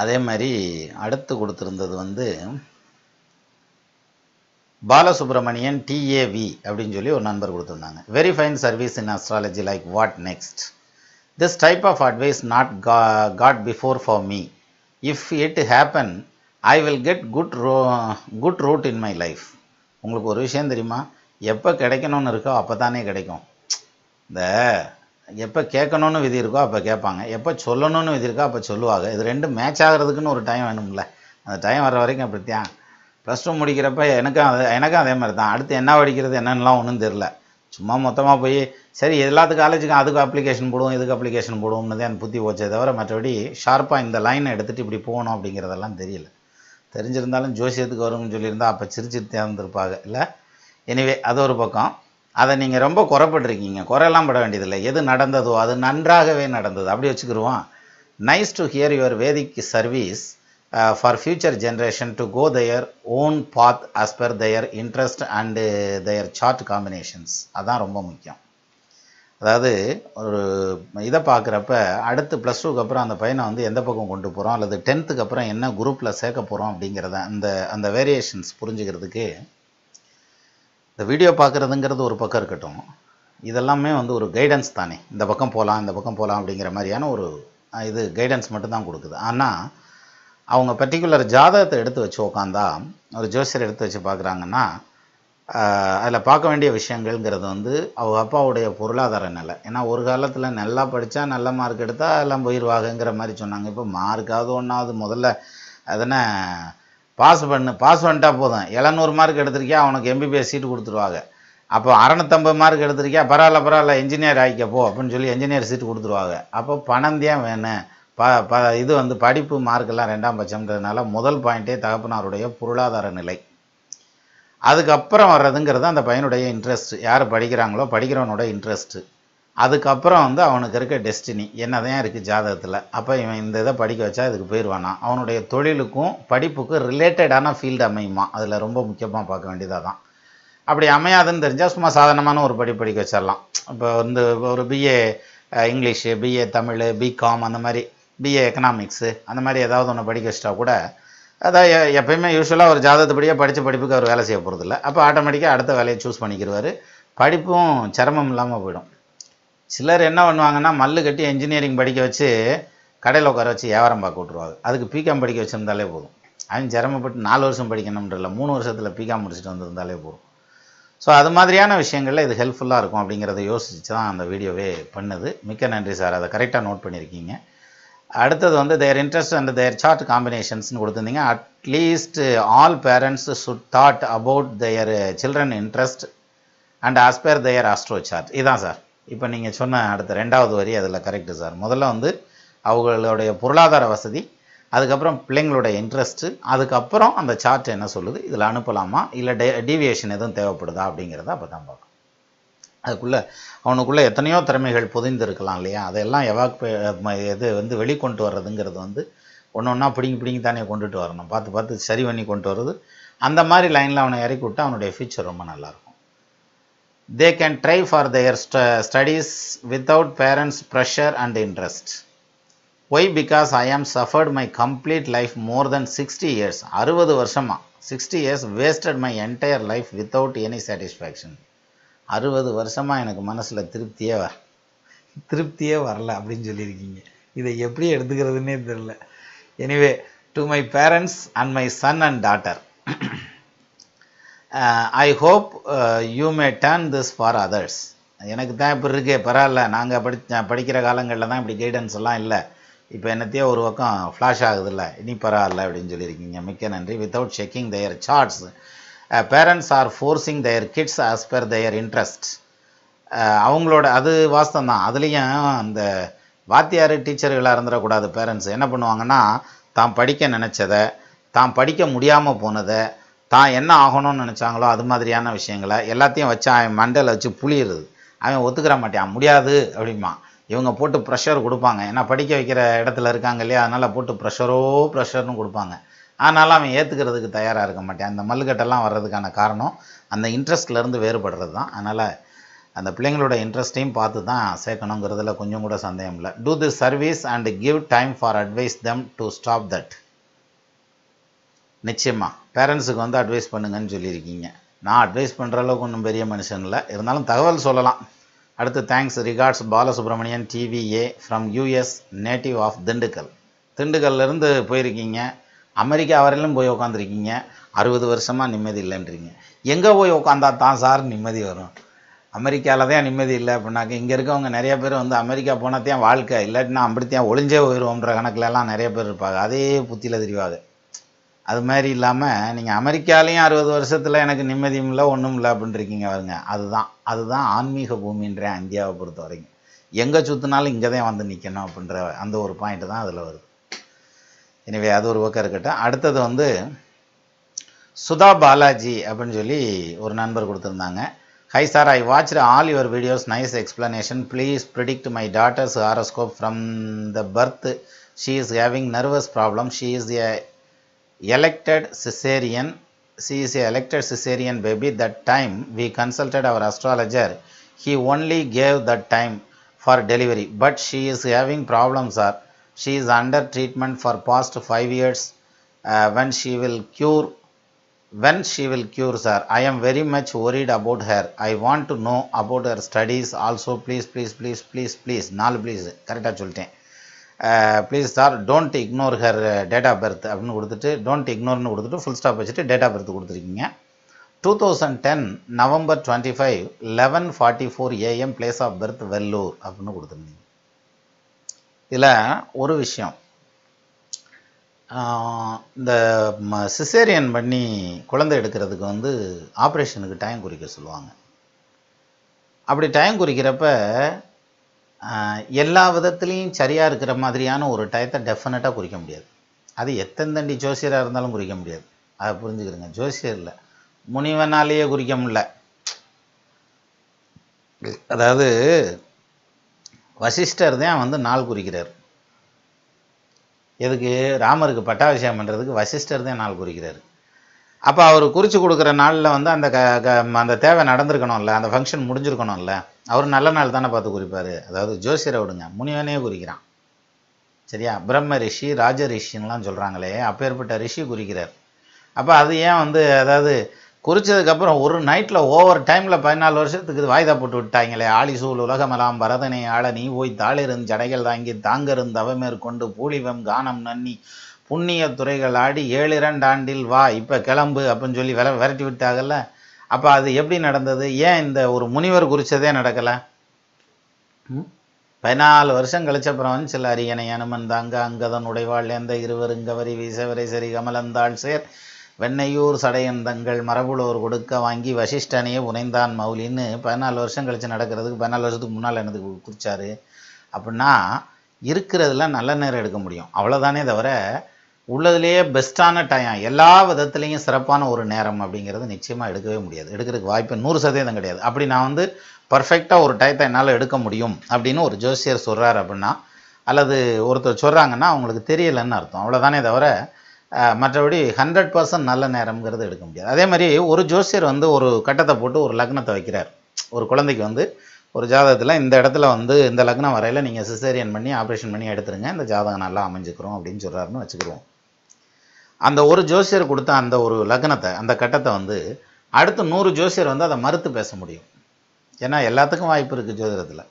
அதே மாதிரி அடுத்து கொடுத்துருந்தது வந்து பாலசுப்ரமணியன் டிஏவி அப்படின்னு சொல்லி ஒரு நண்பர் கொடுத்துருந்தாங்க. Very fine service in astrology like what next. This type of advice not got before for me. If it happen I will get good route in my life. உங்களுக்கு ஒரு விஷயம் தெரியுமா, எப்போ கிடைக்கணும்னு இருக்கோ அப்போ தானே கிடைக்கும். இந்த எப்போ கேட்கணும்னு விதி இருக்கோ அப்போ கேட்பாங்க, எப்போ சொல்லணும்னு விதி இருக்கோ அப்போ சொல்லுவாங்க. இது ரெண்டும் மேட்ச் ஆகிறதுக்குன்னு ஒரு டைம் வேணும்ல. அந்த டைம் வர்ற வரைக்கும் அப்படித்தான். +2 முடிக்கிறப்ப எனக்கும் அதே மாதிரி தான். அடுத்து என்ன படிக்கிறது என்னென்னலாம் ஒன்றும் தெரில. சும்மா மொத்தமாக போய் சரி எல்லாத்துக்கும் காலேஜுக்கும் அதுக்கு அப்ளிகேஷன் போடுவோம் இதுக்கு அப்ளிகேஷன் போடுவோம்னு தான் புத்தி போச்சே தவிர மற்றபடி ஷார்ப்பாக இந்த லைனை எடுத்துகிட்டு இப்படி போகணும் அப்படிங்கிறதெல்லாம் தெரியல. தெரிஞ்சிருந்தாலும் ஜோசியத்துக்கு வரும்னு சொல்லியிருந்தால் அப்போ சிரிச்சிட்டு தேர்ந்திருப்பாங்க இல்லை. எனிவே அது ஒரு பக்கம். அதை நீங்கள் ரொம்ப குறைப்பட்டிருக்கீங்க. குறையெல்லாம் பட வேண்டியதில்லை. எது நடந்ததோ அது நன்றாகவே நடந்தது அப்படி வச்சுக்கிடுவோம். Nice to hear your Vedic service for future generation to go their own path as per their interest and their chart combinations. அதான் ரொம்ப முக்கியம். அதாவது ஒரு இதை பார்க்குறப்ப அடுத்து +2க்கு அப்புறம் அந்த பையனை வந்து எந்த பக்கம் கொண்டு போகிறோம் அல்லது 10th அப்புறம் என்ன குரூப்பில் சேர்க்க போகிறோம் அப்படிங்கிறத அந்த வேரியேஷன்ஸ் புரிஞ்சுக்கிறதுக்கு இந்த வீடியோ பார்க்குறதுங்கிறது ஒரு பக்கம் இருக்கட்டும், இதெல்லாமே வந்து ஒரு கைடன்ஸ் தானே. இந்த பக்கம் போகலாம் இந்த பக்கம் போகலாம் அப்படிங்கிற மாதிரியான ஒரு இது கைடன்ஸ் மட்டும்தான் கொடுக்குது. ஆனால் அவங்க பர்டிகுலர் ஜாதகத்தை எடுத்து வச்சு உக்காந்தா, ஒரு ஜோசியர் எடுத்து வச்சு பார்க்குறாங்கன்னா அதில் பார்க்க வேண்டிய விஷயங்கள்ங்கிறது வந்து அவங்க அப்பாவுடைய பொருளாதார நிலை. ஏன்னா ஒரு காலத்தில் நல்லா படித்தா நல்ல மார்க் எடுத்தால் எல்லாம் போயிடுவாங்கங்கிற மாதிரி சொன்னாங்க. இப்போ மார்க்காவது ஒன்றாவது முதல்ல அதனை பாஸ் பண்ணிட்டா போதும். 700 மார்க் எடுத்திருக்கியா அவனுக்கு MBBS சீட்டு கொடுத்துருவாங்க. அப்போ 650 மார்க் எடுத்திருக்கியா பரவாயில்ல இன்ஜினியர் ஆகிக்கப்போ அப்படின்னு சொல்லி என்ஜினியர் சீட்டு கொடுத்துருவாங்க. அப்போ பணம் தான் வேணும். இது வந்து படிப்பு மார்க்கெல்லாம் 2ஆம் பட்சம்ன்றதுனால முதல் பாயிண்ட்டே தகப்பனாருடைய பொருளாதார நிலை. அதுக்கப்புறம் வர்றதுங்கிறது அந்த பையனுடைய இன்ட்ரெஸ்ட். யார் படிக்கிறாங்களோ படிக்கிறவனோட இன்ட்ரெஸ்ட்டு. அதுக்கப்புறம் வந்து அவனுக்கு இருக்க டெஸ்டினி என்னதான் இருக்குது ஜாதகத்தில். அப்போ இவன் இந்த இதை படிக்க வச்சா இதுக்கு போயிடுவானா, அவனுடைய தொழிலுக்கும் படிப்புக்கும் ரிலேட்டடான ஃபீல்டு அமையுமா, அதில் ரொம்ப முக்கியமாக பார்க்க வேண்டியதாக தான். அப்படி அமையாதுன்னு தெரிஞ்சால் சும்மா சாதாரணமான ஒரு படிக்க வச்சிடலாம். இப்போ வந்து ஒரு BA English, BA Tamil, BCom அந்த மாதிரி, BA எக்கனாமிக்ஸு அந்த மாதிரி ஏதாவது ஒன்று படிக்க வச்சிட்டா கூட அதான் எப்பயுமே யூஸ்வலாக ஒரு ஜாதகத்துப்படியே படித்த படிப்புக்கு அவர் வேலை செய்ய போகிறதில்ல. அப்போ ஆட்டோமேட்டிக்காக அடுத்த வேலையை சூஸ் பண்ணிக்கிடுவார். படிப்பும் சிரமம் இல்லாமல் போயிடும். சிலர் என்ன பண்ணுவாங்கன்னா மல்லு கட்டி என்ஜினியரிங் படிக்க வச்சு கடையில் உட்கார வச்சு வியாபாரம் பார்க்க விட்ருவாங்க. அதுக்கு பிகாம் படிக்க வச்சுருந்தாலே போதும். அவன் சிரமப்பட்டு 4 வருஷம் படிக்கணும்ன்றல 3 வருஷத்தில் பிகாம் முடிச்சுட்டு வந்திருந்தாலே போதும். ஸோ அது மாதிரியான விஷயங்களில் இது ஹெல்ப்ஃபுல்லாக இருக்கும் அப்படிங்கிறத யோசிச்சு தான் அந்த வீடியோவே பண்ணுது. மிக்க நன்றி சார், அதை கரெக்டாக நோட் பண்ணியிருக்கீங்க. அடுத்தது வந்து their interest and their chart காம்பினேஷன்ஸ்னு கொடுத்துருந்தீங்க. At least all parents should thought about their children interest and as per their astro chart. இதுதான் சார் இப்போ நீங்கள் சொன்ன அடுத்த 2வது வரி அதில் கரெக்டு சார். முதல்ல வந்து அவங்களுடைய பொருளாதார வசதி, அதுக்கப்புறம் பிள்ளைங்களுடைய இன்ட்ரெஸ்ட்டு, அதுக்கப்புறம் அந்த சார்ட் என்ன சொல்லுது, இதில் அனுப்பலாமா இல்லை டீவியேஷன் எதுவும் தேவைப்படுதா அப்படிங்கிறத அப்போ தான் பார்க்கணும். அதுக்குள்ளே அவனுக்குள்ளே எத்தனையோ திறமைகள் பொதிந்து இருக்கலாம் இல்லையா, அதெல்லாம் இது வந்து வெளிக்கொண்டு வர்றதுங்கிறது வந்து ஒன்று ஒன்றா பிடிங்கி தானே கொண்டுட்டு வரணும். பார்த்து சரி பண்ணி கொண்டு வர்றது. அந்த மாதிரி லைனில் அவனை இறக்கி விட்டால் அவனுடைய ஃபியூச்சர் ரொம்ப நல்லாயிருக்கும். They can try for their studies without parents' pressure and interest. Why? Because I am suffered my complete life more than 60 years. 60 வருஷமா 60 years wasted my entire life without any satisfaction. 60 வருஷமாக எனக்கு மனசில் திருப்தியே வரல அப்படின்னு சொல்லியிருக்கீங்க. இதை எப்படி எடுத்துக்கிறதுனே தெரியல. Anyway, to my parents and my son and daughter, I hope you may turn this for others. எனக்கு தான் இப்படி இருக்கே பரவாயில்ல, நாங்கள் படிக்கிற காலங்களில் தான் இப்படி கைடன்ஸ் எல்லாம் இல்லை, இப்போ என்னத்தையோ ஒரு பக்கம் ஃப்ளாஷ் ஆகுதில்ல, இனி பரவாயில்ல அப்படின்னு சொல்லியிருக்கீங்க. மிக்க நன்றி. Without checking their charts, parents R forcing their kids as per their interest. அவங்களோட அது வாஸ்தவம் தான். அதுலேயும் அந்த வாத்தியார் டீச்சர்களாக இருந்துடக்கூடாது. பேரண்ட்ஸ் என்ன பண்ணுவாங்கன்னா, தான் படிக்க நினச்சதை, தான் படிக்க முடியாமல் போனதை, தான் என்ன ஆகணும்னு நினச்சாங்களோ அது மாதிரியான விஷயங்களை எல்லாத்தையும் வச்சு அவன் மண்டையில் வச்சு புளியிறது. அவன் ஒத்துக்கிற மாட்டான், முடியாது அப்படிமா. இவங்க போட்டு ப்ரெஷர் கொடுப்பாங்க. ஏன்னா படிக்க வைக்கிற இடத்துல இருக்காங்க இல்லையா, அதனால் போட்டு ப்ரெஷர்னு கொடுப்பாங்க. ஆனாலும் அவன் ஏற்றுக்கிறதுக்கு தயாராக இருக்க மாட்டான். அந்த மல்லுக்கட்டெல்லாம் வர்றதுக்கான காரணம் அந்த இன்ட்ரெஸ்ட்லேருந்து வேறுபடுறது தான். அதனால் அந்த பிள்ளைங்களோட இன்ட்ரெஸ்ட்டையும் பார்த்து தான் சேர்க்கணுங்கிறதுல கொஞ்சம் கூட சந்தேகம் இல்லை. Do this service and give time for advice them to stop that. நிச்சயமாக பேரண்ட்ஸுக்கு வந்து அட்வைஸ் பண்ணுங்கன்னு சொல்லியிருக்கீங்க. நான் அட்வைஸ் பண்ணுற அளவுக்கு ஒன்றும் பெரிய மனுஷன் இல்லை, இருந்தாலும் தகவல் சொல்லலாம். அடுத்து thanks regards Balasubramanian TVA from US native of Dindigul. திண்டுக்கல்லேருந்து போயிருக்கீங்க, அமெரிக்கா வரையிலும் போய் உட்காந்துருக்கீங்க. 60 வருஷமாக நிம்மதி இல்லைன்றீங்க. எங்கே போய் உட்காந்தா தான் சார் நிம்மதி வரும்? அமெரிக்காவில் தான் நிம்மதி இல்லை அப்படின்னாக்க இங்கே இருக்கவங்க நிறைய பேர் வந்து அமெரிக்கா போனால் தான் வாழ்க்கை, இல்லாட்டினா அப்படித்தான் ஒளிஞ்சே போயிடுவோன்ற கணக்கிலலாம் நிறைய பேர் இருப்பாங்க. அதே புத்தியில் தெரிவாங்க. அது மாதிரி இல்லாமல் நீங்கள் அமெரிக்காலேயும் 60 வருஷத்தில் எனக்கு நிம்மதியும் இல்லை ஒன்றும் இல்லை அப்படின்ட்டுருக்கீங்க பாருங்க. அதுதான் ஆன்மீக பூமின்றேன் இந்தியாவை பொறுத்த வரைக்கும். எங்கே சுற்றினாலும் இங்கே தான் வந்து நிற்கணும் அப்படின்ற அந்த ஒரு பாயிண்ட்டு தான் அதில் வருது. எனவே அது ஒரு பக்கம் இருக்கட்டும். அடுத்தது வந்து சுதா பாலாஜி அப்படின்னு சொல்லி ஒரு நண்பர் கொடுத்துருந்தாங்க. High sir, I watched all your videos, nice explanation. Please predict my daughters horoscope from the birth. She is having nervous problem. She is elected cesarean baby. That time we consulted our astrologer, he only gave that time for delivery, but she is having problems sir. She is under treatment for past 5 years. When she will cure sir? I am very much worried about her. I want to know about her studies also. Please 4 please கரெக்டாக சொல்லிட்டேன். Please sir don't ignore her date of birth அப்படின்னு கொடுத்துட்டு don't இக்னோர்னு கொடுத்துட்டு full stop வச்சுட்டு date of birth கொடுத்துருக்கீங்க. 2010 November 25 11:44 AM place of birth Vellore அப்படின்னு கொடுத்துருந்தீங்க. இதில் ஒரு விஷயம், இந்த சிசேரியன் பண்ணி குழந்தை எடுக்கிறதுக்கு வந்து ஆப்ரேஷனுக்கு டைம் குறிக்க சொல்லுவாங்க. அப்படி டைம் குறிக்கிறப்ப எல்லா விதத்துலேயும் சரியாக இருக்கிற மாதிரியான ஒரு டயத்தை டெஃபினட்டாக குறிக்க முடியாது. அது எத்தனை ஜோசியராக இருந்தாலும் குறிக்க முடியாது. அதை புரிஞ்சுக்கிறேங்க. ஜோசியர் இல்லை, முனிவனாலேயே குறிக்க முடியல. அதாவது வசிஷ்டர் தான் வந்து நாள் குறிக்கிறார். எதுக்கு? ராமருக்கு பட்டாபிஷேகம் பண்ணுறதுக்கு வசிஷ்டர் தான் நாள் குறிக்கிறார். அப்போ அவர் குறித்து கொடுக்குற நாளில் வந்து அந்த தேவை நடந்திருக்கணும்ல, அந்த ஃபங்க்ஷன் முடிஞ்சிருக்கணும்ல. அவர் நல்ல நாள் தானே பார்த்து குறிப்பார். அதாவது ஜோசியரை விடுங்க, முனிவனே குறிக்கிறான். சரியா? பிரம்ம ரிஷி ராஜ ரிஷின்லாம் சொல்கிறாங்களே, அப்பேற்பட்ட ரிஷி குறிக்கிறார். அப்போ அது ஏன் வந்து அதாவது குறித்ததுக்கப்புறம் ஒரு நைட்டில் ஓவர் டைமில் 14 வருஷத்துக்கு வாய்தா போட்டு விட்டாங்களே. ஆலிசூல் உலகமெல்லாம் பரதனை ஆள நீ போய் தாளிருந்து ஜடைகள் தாங்கி தாங்கருந்து அவமேற்கொண்டு பூலிவம் கானம் நன்னி புண்ணிய துறைகள் ஆடி 7 ஆண்டில் வா இப்போ கிளம்பு அப்படின்னு சொல்லி விரட்டி விட்டாங்கல்ல. அப்போ அது எப்படி நடந்தது? ஏன் இந்த ஒரு முனிவர் குறித்ததே நடக்கலை? 14 வருஷம் கழிச்சப்புறம் சில அரியணை அனுமன் தாங்க அங்கதன் உடைவாள் எந்த இருவருங்கவரி வீசவரை சரி கமலந்தாள் சேர் வெண்ணையூர் சடையந்தங்கள் மரபுளோர் கொடுக்க வாங்கி வசிஷ்டனையே உனைந்தான் மௌலின்னு 14 வருஷம் கழித்து நடக்கிறதுக்கு 14 வருஷத்துக்கு முன்னால் எனக்கு குறிச்சாரு அப்படின்னா இருக்கிறதுல நல்ல நேரம் எடுக்க முடியும். அவ்வளோதானே தவிர உள்ளதுலேயே பெஸ்ட்டான டைம், எல்லா விதத்துலேயும் சிறப்பான ஒரு நேரம் அப்படிங்கிறது நிச்சயமாக எடுக்கவே முடியாது. எடுக்கிறதுக்கு வாய்ப்பு 100% கிடையாது. அப்படி நான் வந்து பர்ஃபெக்டாக ஒரு டயத்தை என்னால் எடுக்க முடியும் அப்படின்னு ஒரு ஜோசியர் சொல்கிறார் அப்படின்னா, அல்லது ஒருத்தர் சொல்கிறாங்கன்னா அவங்களுக்கு தெரியலைன்னு அர்த்தம். அவ்வளோதானே தவிர மற்றபடி 100% நல்ல நேரம்ங்கிறது எடுக்க முடியாது. அதே மாதிரி ஒரு ஜோசியர் வந்து ஒரு கட்டத்தை போட்டு ஒரு லக்னத்தை வைக்கிறார். ஒரு குழந்தைக்கு வந்து ஒரு ஜாதகத்தில் இந்த இடத்துல வந்து இந்த லக்னம் வரையில் நீங்கள் சிசேரியன் பண்ணி ஆப்ரேஷன் பண்ணி எடுத்துருங்க, இந்த ஜாதகம் நல்லா அமைஞ்சுக்கிறோம் அப்படின்னு சொல்கிறாருன்னு வச்சுக்கிறோம். அந்த ஒரு ஜோசியர் கொடுத்த அந்த ஒரு லக்னத்தை அந்த கட்டத்தை வந்து அடுத்து 100 ஜோசியர் வந்து அதை மறுத்து பேச முடியும். ஏன்னா எல்லாத்துக்கும் வாய்ப்பு இருக்குது ஜோதிடத்தில்.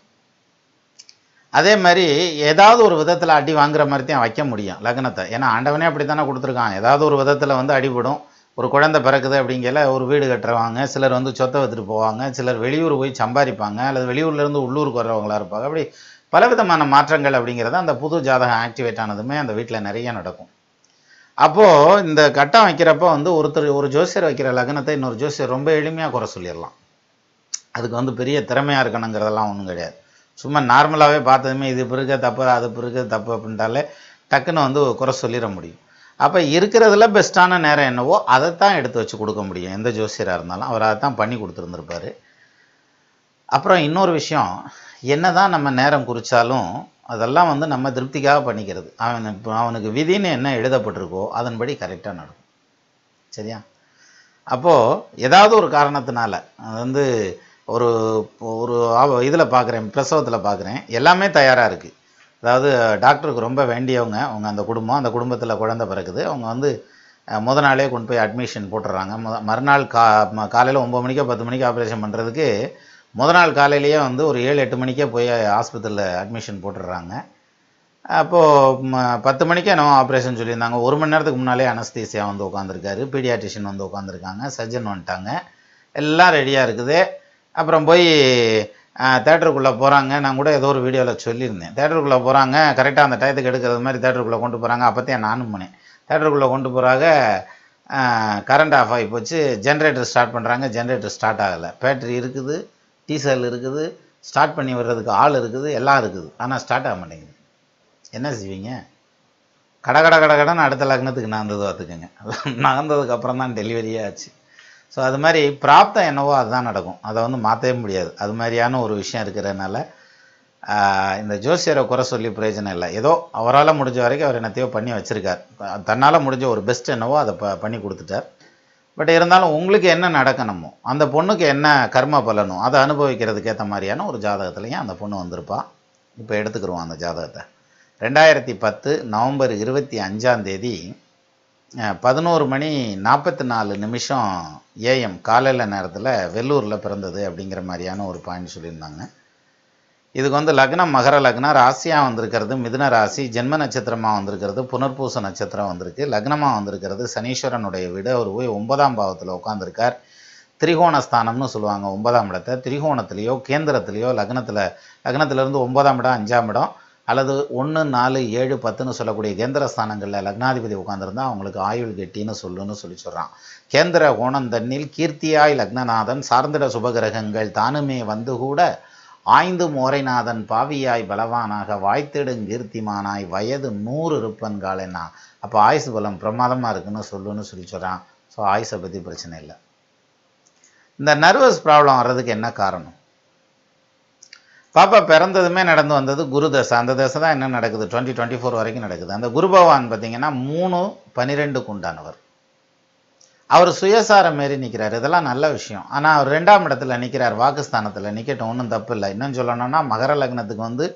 அதே மாதிரி ஏதாவது ஒரு விதத்தில் அடி வாங்குற மாதிரி தான் வைக்க முடியும் லக்னத்தை. ஏன்னா ஆண்டவனே அப்படி தானே கொடுத்துருக்கான். ஏதாவது ஒரு விதத்தில் வந்து அடிபடும். ஒரு குழந்தை பிறக்குது அப்படிங்கல ஒரு வீடு கட்டுறவாங்க, சிலர் வந்து சொத்தை விற்றுட்டு போவாங்க, சிலர் வெளியூர் போய் சம்பாதிப்பாங்க, அல்லது வெளியூர்லேருந்து உள்ளூருக்கு வர்றவங்களா இருப்பாங்க. அப்படி பலவிதமான மாற்றங்கள் அப்படிங்கிறது அந்த புது ஜாதகம் ஆக்டிவேட் ஆனதுமே அந்த வீட்டில் நிறைய நடக்கும். அப்போது இந்த கட்டம் வைக்கிறப்ப வந்து ஒரு ஜோசியர் வைக்கிற லக்னத்தை இன்னொரு ஜோசியர் ரொம்ப எளிமையாக குறை சொல்லிடலாம். அதுக்கு வந்து பெரிய திறமையாக இருக்கணுங்கிறதெல்லாம் ஒன்றும் கிடையாது. சும்மா நார்மலாகவே பார்த்ததுமே இது பிறகு தப்பு அது பிறகு தப்பு அப்படின்ட்டாலே டக்குன்னு வந்து குறை சொல்லிட முடியும். அப்போ இருக்கிறதுல பெஸ்ட்டான நேரம் என்னவோ அதைத்தான் எடுத்து வச்சு கொடுக்க முடியும். எந்த ஜோசியராக இருந்தாலும் அவர் அதை தான் பண்ணி கொடுத்துருந்துருப்பார். அப்புறம் இன்னொரு விஷயம், என்ன தான் நம்ம நேரம் குறித்தாலும் அதெல்லாம் வந்து நம்ம திருப்திக்காக பண்ணிக்கிறது. அவனுக்கு விதின்னு என்ன எழுதப்பட்டிருக்கோ அதன்படி கரெக்டாக நடக்கும். சரியா? அப்போது ஏதாவது ஒரு காரணத்தினால அது வந்து ஒரு ஒரு இதில் பார்க்குறேன், பிரசவத்தில் பார்க்குறேன், எல்லாமே தயாராக இருக்குது. அதாவது டாக்டருக்கு ரொம்ப வேண்டியவங்க அவங்க, அந்த குடும்பம், அந்த குடும்பத்தில் குழந்தை பிறக்குது. அவங்க வந்து முத நாளே கொண்டு போய் அட்மிஷன் போட்டுடுறாங்க. மறுநாள் காலையில் 9 மணிக்கோ 10 மணிக்கு ஆப்ரேஷன் பண்ணுறதுக்கு முத நாள் காலையிலேயே வந்து ஒரு 7-8 மணிக்கே போய் ஆஸ்பத்திரியில் அட்மிஷன் போட்டுடுறாங்க. அப்போது 10 மணிக்கே நம்ம ஆப்ரேஷன் சொல்லியிருந்தாங்க. 1 மணி நேரத்துக்கு முன்னாலே அனஸ்தீசியா வந்து உட்காந்துருக்காரு, பீடியாட்ரிஷியன் வந்து உட்காந்துருக்காங்க, சர்ஜன் வந்துட்டாங்க, எல்லாம் ரெடியாக இருக்குது. அப்புறம் போய் தேட்டருக்குள்ளே போகிறாங்க. நான் கூட ஏதோ ஒரு வீடியோவில் சொல்லியிருந்தேன். தேட்டருக்குள்ளே போகிறாங்க, கரெக்டாக அந்த டயத்துக்கு எடுக்கிறது மாதிரி தேட்டருக்குள்ளே கொண்டு போகிறாங்க. அப்போத்தையும் நானும் போனேன். தேட்டருக்குள்ளே கொண்டு போகிறாங்க, கரண்ட் ஆஃப் ஆகி போச்சு. ஜென்ரேட்டர் ஸ்டார்ட் பண்ணுறாங்க, ஜென்ரேட்டர் ஸ்டார்ட் ஆகலை. பேட்டரி இருக்குது, டீசல் இருக்குது, ஸ்டார்ட் பண்ணி வர்றதுக்கு ஆள் இருக்குது, எல்லாம் இருக்குது. ஆனால் ஸ்டார்ட் ஆக மாட்டேங்குது. என்ன செய்வீங்க? கடன்னு அடுத்த லக்னத்துக்கு நகர்ந்தது பார்த்துக்கோங்க. நகர்ந்ததுக்கப்புறம் தான் டெலிவரியே ஆச்சு. ஸோ அது மாதிரி பிராப்தம் என்னவோ அதுதான் நடக்கும், அதை வந்து மாற்றவே முடியாது. அது மாதிரியான ஒரு விஷயம் இருக்கிறதுனால இந்த ஜோசியரை குறை சொல்லி பிரயோஜனம் இல்லை. ஏதோ அவரால் முடிஞ்ச வரைக்கும் அவர் என்னத்தையோ பண்ணி வச்சுருக்கார். தன்னால் முடிஞ்ச ஒரு பெஸ்ட் என்னவோ அதை பண்ணி கொடுத்துட்டார். பட் இருந்தாலும் உங்களுக்கு என்ன நடக்கணுமோ, அந்த பொண்ணுக்கு என்ன கர்ம பலனோ அதை அனுபவிக்கிறதுக்கு ஏற்ற மாதிரியான ஒரு ஜாதகத்துலையும் அந்த பொண்ணு வந்திருப்பா. இப்போ எடுத்துக்கிடுவோம் அந்த ஜாதகத்தை. 2010 நவம்பர் 25 11:44 AM காலையில் நேரத்தில் வெள்ளூரில் பிறந்தது அப்படிங்கிற மாதிரியான ஒரு பாயிண்ட் சொல்லியிருந்தாங்க. இதுக்கு வந்து லக்னம் மகர லக்னம், ராசியாக வந்திருக்கிறது மிதுன ராசி, ஜென்ம நட்சத்திரமாக வந்திருக்கிறது புனர்பூச நட்சத்திரம் வந்திருக்கு, லக்னமாக வந்திருக்கிறது சனீஸ்வரனுடைய வீடு. அவர் போய் 9ஆம் பாவத்தில் உட்காந்துருக்கார். திரிகோணஸ்தானம்னு சொல்லுவாங்க 9ஆம் இடத்தை. திரிகோணத்துலேயோ கேந்திரத்துலேயோ லக்னத்திலேருந்து 9ஆம் இடம் 5ஆம் இடம் அல்லது 1, 4, 7, 10ன்னு சொல்லக்கூடிய கேந்திர ஸ்தானங்களில் லக்னாதிபதி உட்காந்துருந்தா அவங்களுக்கு ஆயுள் கெட்டின்னு சொல்லி சொல்கிறான். கேந்திர கோணம் தன்னில் கீர்த்தியாய் லக்னநாதன் சார்ந்திட சுபகிரகங்கள் தானுமே வந்து கூட ஆய்ந்து மோரைநாதன் பாவியாய் பலவானாக வாய்த்திடும் கீர்த்திமானாய் வயது 100 இருப்பன்காலன்னா. அப்போ ஆயுசு பலம் பிரமாதமாக இருக்குன்னு சொல்லி சொல்கிறான். ஸோ ஆயுசை பற்றி பிரச்சனை இல்லை. இந்த நர்வஸ் ப்ராப்ளம் வர்றதுக்கு என்ன காரணம்? பாப்பா பிறந்ததுமே நடந்து வந்தது குரு தசை. அந்த தசை தான் என்ன நடக்குது 2024 வரைக்கும் நடக்குது. அந்த குரு பகவான் பார்த்தீங்கன்னா 3-12க்கு உண்டானவர். அவர் சுயசாரம் மாரி நிற்கிறார், இதெல்லாம் நல்ல விஷயம். ஆனால் அவர் 2ஆம் இடத்துல நிற்கிறார், வாக்குஸ்தானத்தில் நிற்கட்டும், ஒன்றும் தப்பு இல்லை. இன்னும் சொல்லணும்னா மகர லக்னத்துக்கு வந்து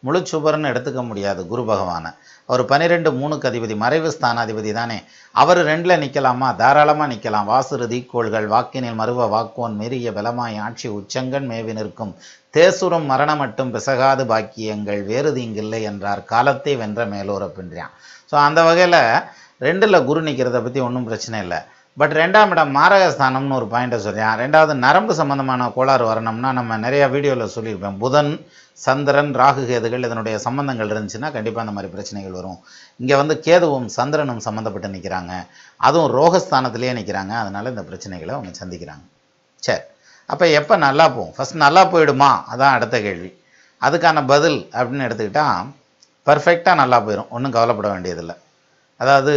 முழு சுபர்னு எடுத்துக்க முடியாது குரு பகவானை. அவர் 12-3க்கு அதிபதி, மறைவு ஸ்தானாதிபதி தானே. அவர் 2ல் நிற்கலாமா? தாராளமாக நிற்கலாம். வாசுறுதி கோள்கள் வாக்கினில் மருவ வாக்கோன் மெரிய பலமாய் ஆட்சி உச்சங்கன் மேவி நிற்கும் தேசுரும் மரணம் மட்டும் பிசகாது பாக்கியங்கள் வேறு தீங்கில்லை என்றார் காலத்தை வென்ற மேலோர பின்றான். ஸோ அந்த வகையில் 2ல் குரு நிற்கிறத பற்றி ஒன்றும் பிரச்சனை இல்லை. பட் 2ஆம் இடம் மாரகஸ்தானம்னு ஒரு பாயிண்ட்டை சொல்கிறேன். 2வது நரம்பு சம்மந்தமான கோளாறு வரணும்னா நம்ம நிறையா வீடியோவில் சொல்லியிருப்பேன். புதன், சந்திரன், ராகு, கேதுகள் இதனுடைய சம்பந்தங்கள் இருந்துச்சுன்னா கண்டிப்பாக அந்த மாதிரி பிரச்சனைகள் வரும். இங்கே வந்து கேதுவும் சந்திரனும் சம்மந்தப்பட்டு நிற்கிறாங்க, அதுவும் ரோகஸ்தானத்திலேயே நிற்கிறாங்க. அதனால் இந்த பிரச்சனைகளை அவங்க சந்திக்கிறாங்க. சரி, அப்போ எப்போ நல்லா போகும்? ஃபஸ்ட் நல்லா போயிடுமா? அதான் அடுத்த கேள்வி. அதுக்கான பதில் அப்படின்னு எடுத்துக்கிட்டால் பர்ஃபெக்டாக நல்லா போயிடும், ஒன்றும் கவலைப்பட வேண்டியதில்லை. அதாவது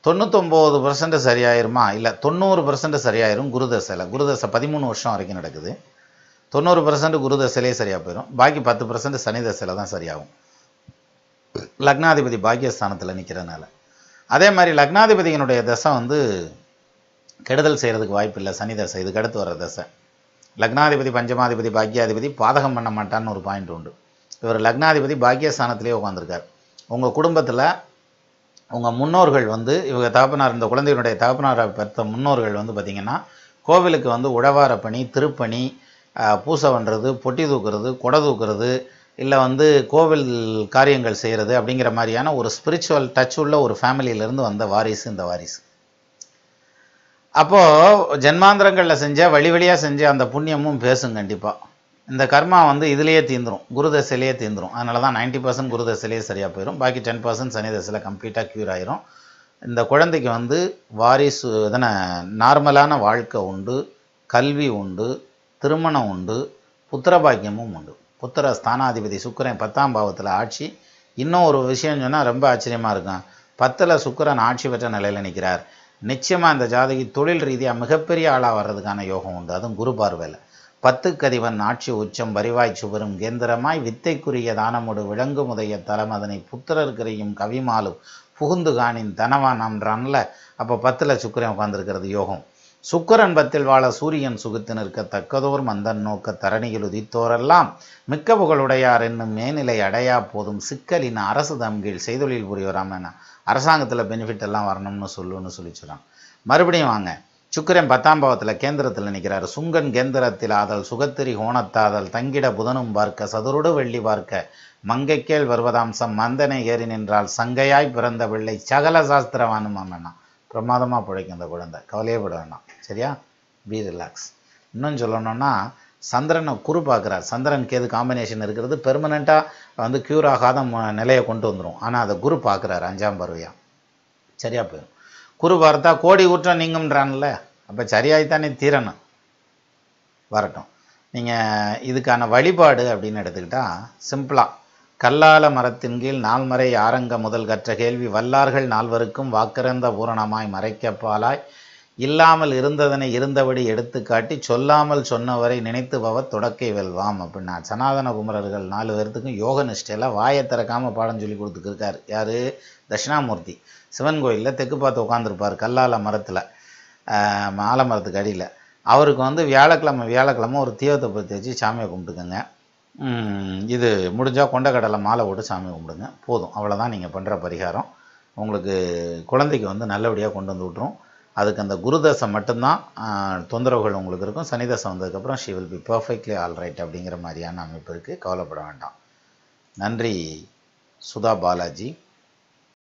99% சரியாயிருமா? இல்லை 90% சரியாயிரும் குருதசையில். குருதசை 13 வருஷம் வரைக்கும் நடக்குது. 90% குருதசையிலே சரியாக போயிடும். பாக்கி 10% சனி தசையில் தான் சரியாகும், லக்னாதிபதி பாக்கியஸ்தானத்தில் நிற்கிறதுனால. அதே மாதிரி லக்னாதிபதியினுடைய தசை வந்து கெடுதல் செய்கிறதுக்கு வாய்ப்பு இல்லை. சனி தசை இதுக்கு அடுத்து வர தசை. லக்னாதிபதி பஞ்சமாதிபதி பாக்கியாதிபதி பாதகம் பண்ண மாட்டான்னு ஒரு பாயிண்ட் உண்டு. இவர் லக்னாதிபதி பாக்கியஸ்தானத்திலே உட்காந்துருக்கார். உங்கள் குடும்பத்தில் உங்கள் முன்னோர்கள் வந்து இவங்க தகப்பனார், இந்த குழந்தையினுடைய தகப்பனாரை பெற்ற முன்னோர்கள் வந்து பார்த்திங்கன்னா கோவிலுக்கு வந்து உழவார பணி, திருப்பணி, பூசை பண்ணுறது, பொட்டி தூக்குறது, கொடை தூக்குறது, இல்லை வந்து கோவில் காரியங்கள் செய்கிறது அப்படிங்கிற மாதிரியான ஒரு ஸ்பிரிச்சுவல் டச் உள்ள ஒரு ஃபேமிலியிலேருந்து வந்த வாரிசு இந்த வாரிசு. அப்போது ஜென்மாந்திரங்களில் செஞ்ச வழியாக செஞ்ச அந்த புண்ணியமும் பேசும் கண்டிப்பாக. இந்த கர்மா வந்து இதுலேயே தீந்துடும், குருதசையிலேயே தீந்துடும். அதனால தான் 90% குருதசையிலேயே சரியாக போயிடும். பாக்கி 10% சனி தசையில் கம்ப்ளீட்டாக க்யூர் ஆயிரும். இந்த குழந்தைக்கு வந்து வாரிசு இதனை நார்மலான வாழ்க்கை உண்டு, கல்வி உண்டு, திருமணம் உண்டு, புத்திரபாக்கியமும் உண்டு. புத்திர ஸ்தானாதிபதி சுக்கிரன் 10ஆம் பாவத்தில் ஆட்சி. இன்னும் ஒரு விஷயம் சொன்னால் ரொம்ப ஆச்சரியமாக இருக்கும். 10ல் சுக்கிரன் ஆட்சி பெற்ற நிலையில் நிற்கிறார். நிச்சயமாக இந்த ஜாதகி தொழில் ரீதியாக மிகப்பெரிய ஆளாக வர்றதுக்கான யோகம் உண்டு, அதுவும் குரு பார்வையில். 10க்கு ஆட்சி உச்சம் வரிவாய் சுவரும் கேந்திரமாய் வித்தைக்குரிய தானமுடு விலங்கு முதைய தலம் அதனை புத்திரர்கிறையும் கவிமாலும் புகுந்து காணின் தனவான் நன்றான்ல. அப்போ 10ல் சுக்கிரன் உட்காந்துருக்கிறது யோகம். சுக்கரன் பத்தில் வாழ சூரியன் சுகுத்து நிற்க தக்கதோர் மந்தன் நோக்க தரணியில் உதித்தோரெல்லாம் மிக்க புகழுடையார் என்னும் மேநிலை அடையா போதும் சிக்கலின் அரசு தம்கீழ் செய்தொழில் புரியோராம என்ன அரசாங்கத்தில் பெனிஃபிட் எல்லாம் வரணும்னு சொல்லிச்சுறான். மறுபடியும் வாங்க, சுக்கிரன் 10ஆம் பாவத்தில் கேந்திரத்தில் நிற்கிறார். சுங்கன் கேந்திரத்தில் ஆதல் சுகத்திரி கோணத்தாதல் தங்கிட புதனும் பார்க்க சதுருடு வெள்ளி பார்க்க மங்கைக்கேள் வருவதாம்சம் மந்தனை ஏறி நின்றால் சங்கையாய் பிறந்த பிள்ளை சகல சாஸ்திரவானும் அம்மனா. பிரமாதமாக பிழைக்கும் அந்த குழந்தை, கவலையே பட வேண்டாம். சரியா? B relax. இன்னும் சொல்லணும்னா சந்திரனை குரு பார்க்குறார். சந்திரன் கேது காம்பினேஷன் இருக்கிறது பெர்மனெண்ட்டாக க்யூர் ஆகாத நிலையை கொண்டு வந்துடும். ஆனால் அதை குரு பார்க்குறாரு 5ஆம் பார்வையா. சரியா போயிடும். குரு பார்த்தா கோடி குற்றம் நீங்கும்ன்றான்ல, அப்போ சரியாய்த்தானே தீரணும். வரட்டும். நீங்கள் இதுக்கான வழிபாடு அப்படின்னு எடுத்துக்கிட்டால் சிம்பிளாக கல்லால மரத்தின் கீழ் 4 மறை ஆரங்க முதல் கற்ற கேள்வி வல்லார்கள் 4வருக்கும் வாக்கிறந்த பூரணமாய் மறைக்கப்பாலாய் இல்லாமல் இருந்ததனை இருந்தபடி எடுத்து காட்டி சொல்லாமல் சொன்னவரை நினைத்துபவர் தொடக்கை வெல்வாம் அப்படின்னா சனாதன குமரர்கள் 4 பேர்த்துக்கும் யோக நிஷ்டையில் வாயை திறக்காமல் பாடம் சொல்லி கொடுத்துருக்காரு. யார்? தட்சிணாமூர்த்தி. சிவன் கோயிலில் தெற்கு பார்த்து உட்காந்துருப்பார் கல்லால மரத்தில், ஆலமரத்துக்கு அடியில். அவருக்கு வியாழக்கிழமை ஒரு தீவத்தை பற்றி வச்சு சாமியை கும்பிட்டுக்கோங்க. இது முடிஞ்சால் கொண்டக்கடலை மாலை போட்டு சாமி கும்பிடுங்க. போதும், அவ்வளோதான் நீங்கள் பண்ணுற பரிகாரம். உங்களுக்கு குழந்தைக்கு நல்லபடியாக கொண்டு வந்து விட்ரும். அதுக்கு அந்த குருதசை மட்டும்தான் தொந்தரவுகள் உங்களுக்கு இருக்கும். சனிதசை வந்ததுக்கப்புறம் she will be perfectly all right அப்படிங்கிற மாதிரியான அமைப்பு இருக்குது. கவலைப்பட வேண்டாம். நன்றி சுதா பாலாஜி.